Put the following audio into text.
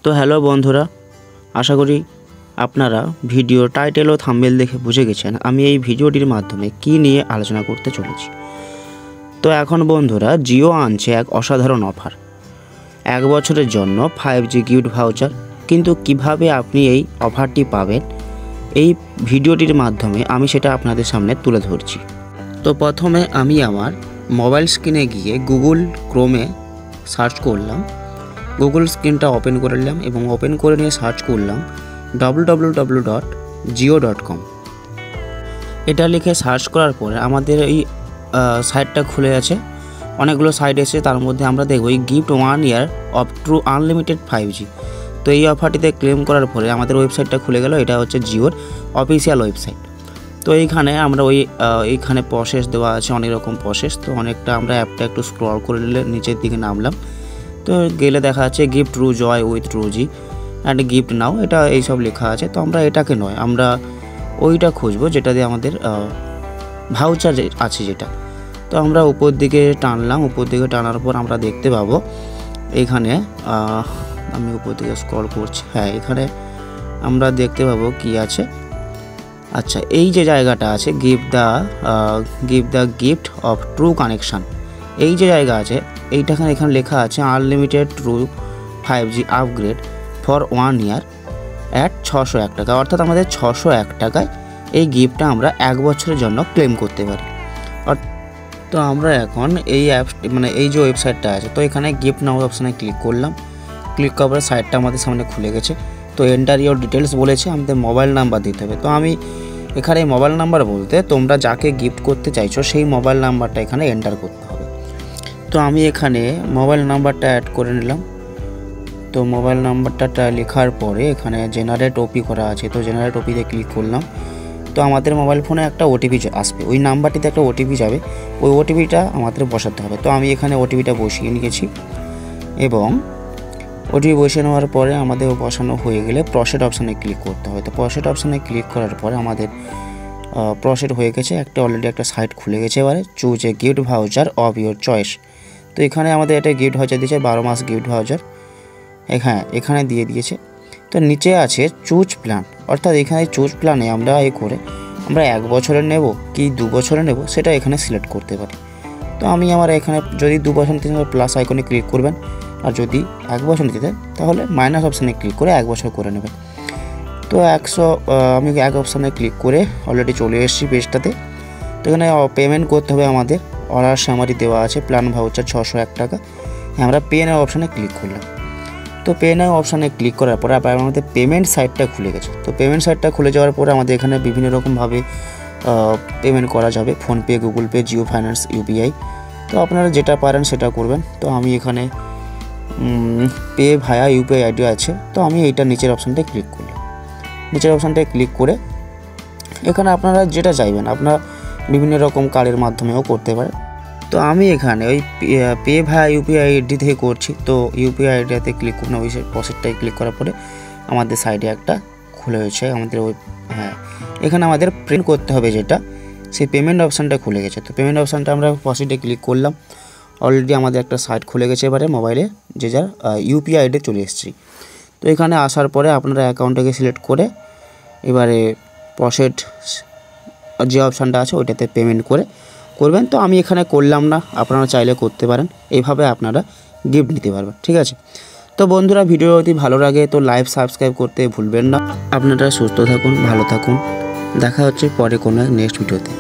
তো হ্যালো বন্ধুরা, আশা করি আপনারা ভিডিও টাইটেল ও থাম্বনেল দেখে বুঝে গেছেন আমি এই ভিডিওটির মাধ্যমে কি নিয়ে আলোচনা করতে চলেছি। তো এখন বন্ধুরা, জিও আনছে এক অসাধারণ অফার, 1 বছরের জন্য 5G গিফট ভাউচার। কিন্তু কিভাবে আপনি এই অফারটি পাবেন, এই ভিডিওটির মাধ্যমে আমি সেটা আপনাদের সামনে তুলে ধরছি। তো প্রথমে আমি আমার মোবাইল স্ক্রিনে গিয়ে গুগল ক্রোমে সার্চ করলাম, গুগল স্ক্রিনটা ওপেন করে নিলাম এবং ওপেন করে নিয়ে সার্চ করলাম www.jio.com। এটা লিখে সার্চ করার পরে আমাদের এই সাইটটা খুলে আছে, অনেকগুলো সাইট এসে, তার মধ্যে আমরা দেখব এই gift 1 year of true unlimited 5G। তো এই অফারটিতে ক্লেম করার পরে আমাদের ওয়েবসাইটটা খুলে গেল। এটা হচ্ছে জিওর অফিসিয়াল ওয়েবসাইট। তো এইখানে আমরা এইখানে প্রসেস দেওয়া আছে, অনেক রকম প্রসেস। তো অনেকটা আমরা অ্যাপটা একটু স্ক্রল করে নিলে নিচের দিকে নামলাম, তো গেলে দেখা যাচ্ছে gift true joy with Truzy and gift now, এটা এইসব লেখা আছে। তো আমরা এটাকে নয়, আমরা ওইটা খুঁজবো যেটা দিয়ে আমাদের ভাউচার আছে যেটা। তো আমরা উপর দিকে টানলাম, উপর দিকে টানার পর আমরা দেখতে পাবো এখানে, আমি উপর দিকে স্ক্রল করছি, হ্যাঁ এখানে আমরা দেখতে পাবো কি আছে। আচ্ছা, এই যে জায়গাটা আছে give the gift of true connection, এই যে জায়গা আছে এইটাখানে এখানে লেখা আছে unlimited true 5G upgrade for 1 year at 601 টাকা। অর্থাৎ আমাদের 601 টাকায় এই গিফটটা আমরা 1 বছরের জন্য ক্লেম করতে পারি। তো আমরা এখন এই এই যে ওয়েবসাইটটা আছে, তো এখানে গিফট নাও অপশানে ক্লিক করলাম। ক্লিক করার পরে সাইটটা আমাদের সামনে খুলে গেছে। তো এন্টার ইওর ডিটেলস বলেছে, আমাদের মোবাইল নাম্বার দিতে হবে। তো আমি এখানে মোবাইল নাম্বার বলতে তোমরা যাকে গিফট করতে চাইছো সেই মোবাইল নাম্বারটা এখানে এন্টার করতে হবে। তো আমি এখানে মোবাইল নাম্বারটা অ্যাড করে নিলাম। তো মোবাইল নাম্বারটা লেখার পরে এখানে জেনারেট ওপি করা আছে, তো জেনারেট ওপিতে ক্লিক করলাম। তো আমাদের মোবাইল ফোনে একটা ওটিপি আসবে, ওই নাম্বারটিতে একটা ওটিপি যাবে, ওই ওটিপিটা আমাদের বসাতে হবে। তো আমি এখানে ওটিপিটা বসিয়ে নিয়েছি এবং ওটিপি বসিয়ে নেওয়ার পরে আমাদের বসানো হয়ে গেলে প্রসেড অপশানে ক্লিক করতে হবে। তো প্রসেড অপশানে ক্লিক করার পরে আমাদের প্রসেড হয়ে গেছে, অলরেডি একটা সাইট খুলে গেছে। এবারে choose a gift voucher of your choice. তো এখানে আমাদের একটা গিফট ভাউচার দিয়েছে, 12 মাস গিফট ভাউচার, হ্যাঁ এখানে দিয়ে দিয়েছে। তো নিচে আছে চুজ প্ল্যান, অর্থাৎ এখানে চুজ প্ল্যানে আমরা আমরা 1 বছরের নেব কি 2 বছরের নেব সেটা এখানে সিলেক্ট করতে পারি। তো আমি আমার এখানে যদি 2 বছর নিতে চাই প্লাস আইকনে ক্লিক করবেন, আর যদি 1 বছর নিতে চাই তাহলে মাইনাস অপশানে ক্লিক করে 1 বছর করে নেবেন। তো আমি 1 অপশানে ক্লিক করে অলরেডি চলে এসেছি পেজটাতে। তো এখানে পেমেন্ট করতে হবে আমাদের, অর্ডার সামারি দেওয়া আছে, প্ল্যান ভাউচার 601 টাকা। আমরা পে নাও অপশানে ক্লিক করলাম। তো পে নাও অপশানে ক্লিক করার পরে আমাদের পেমেন্ট সাইটটা খুলে গেছে। তো পেমেন্ট সাইটটা খুলে যাওয়ার পরে আমাদের এখানে বিভিন্ন রকমভাবে পেমেন্ট করা যাবে, PhonePe, Google pay, Jio finance, UPI. তো আপনারা যেটা পারেন সেটা করবেন। তো আমি এখানে পে ভায়া ইউপিআই আইডি আছে, তো আমি এইটা নিচের অপশানটায় ক্লিক করলাম। নিচের অপশানটায় ক্লিক করে এখানে আপনারা যেটা চাইবেন, আপনারা বিভিন্ন রকম কার্ডের মাধ্যমেও করতে পারেন। তো আমি এখানে ওই পে ভায়া ইউপিআই আইডি থেকে করছি। তো ইউপিআই আইডিতে ক্লিক করুন, ওই প্রসেসটায় ক্লিক করার পরে আমাদের সাইডে একটা খুলে হয়েছে আমাদের ওই, হ্যাঁ এখানে আমাদের প্রিন্ট করতে হবে যেটা, সেই পেমেন্ট অপশানটা খুলে গেছে। তো পেমেন্ট অপশানটা আমরা প্রসেসে ক্লিক করলাম, অলরেডি আমাদের একটা সাইট খুলে গেছে। এবারে মোবাইলে যে যার ইউপিআই আইডি চলে এসেছি। তো এখানে আসার পরে আপনারা অ্যাকাউন্টটাকে সিলেক্ট করে এবারে প্রসেড যে অপশানটা আছে ওইটাতে পেমেন্ট করবেন। তো আমি এখানে করলাম না, আপনারা চাইলে করতে পারেন, এইভাবে আপনারা গিফট নিতে পারবেন, ঠিক আছে। তো বন্ধুরা, ভিডিও যদি ভালো লাগে তো লাইক সাবস্ক্রাইব করতে ভুলবেন না। আপনারা সুস্থ থাকুন, ভালো থাকুন, দেখা হচ্ছে পরে কোনো নেক্সট ভিডিওতে।